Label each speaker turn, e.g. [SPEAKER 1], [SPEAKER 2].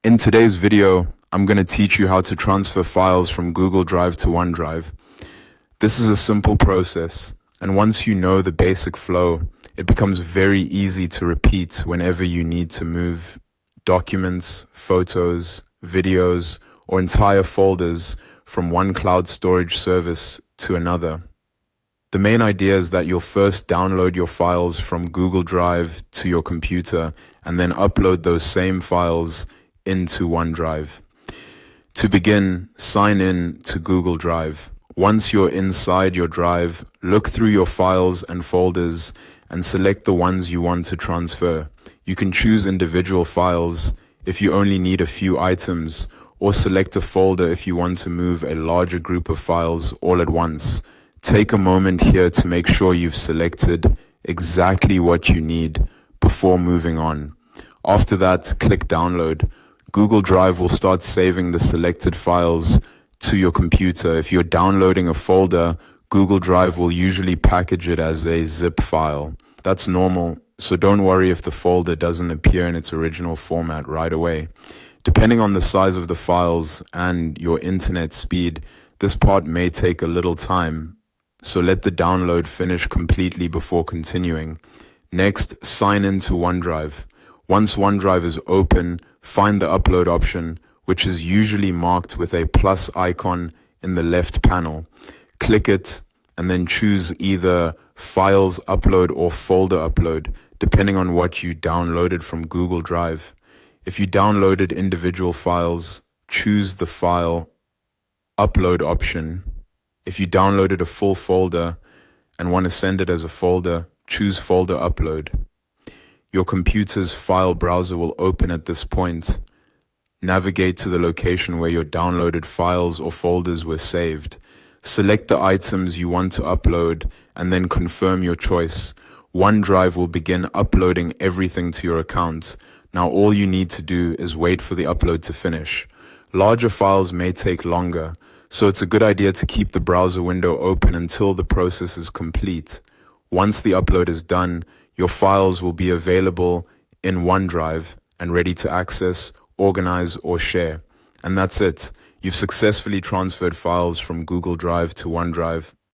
[SPEAKER 1] In today's video, I'm going to teach you how to transfer files from Google Drive to OneDrive. This is a simple process, and once you know the basic flow, it becomes very easy to repeat whenever you need to move documents, photos, videos, or entire folders from one cloud storage service to another. The main idea is that you'll first download your files from Google Drive to your computer and then upload those same files into OneDrive. To begin, sign in to Google Drive. Once you're inside your drive, look through your files and folders and select the ones you want to transfer. You can choose individual files if you only need a few items, or select a folder if you want to move a larger group of files all at once. Take a moment here to make sure you've selected exactly what you need before moving on. After that, click Download. Google Drive will start saving the selected files to your computer. If you're downloading a folder, Google Drive will usually package it as a zip file. That's normal, so don't worry if the folder doesn't appear in its original format right away. Depending on the size of the files and your internet speed, this part may take a little time, so let the download finish completely before continuing. Next, sign into OneDrive. Once OneDrive is open, find the upload option, which is usually marked with a plus icon in the left panel. Click it and then choose either Files Upload or Folder Upload, depending on what you downloaded from Google Drive. If you downloaded individual files, choose the File Upload option. If you downloaded a full folder and want to send it as a folder, choose Folder Upload. Your computer's file browser will open at this point. Navigate to the location where your downloaded files or folders were saved. Select the items you want to upload and then confirm your choice. OneDrive will begin uploading everything to your account. Now all you need to do is wait for the upload to finish. Larger files may take longer, so it's a good idea to keep the browser window open until the process is complete. Once the upload is done, your files will be available in OneDrive and ready to access, organize, or share. And that's it. You've successfully transferred files from Google Drive to OneDrive.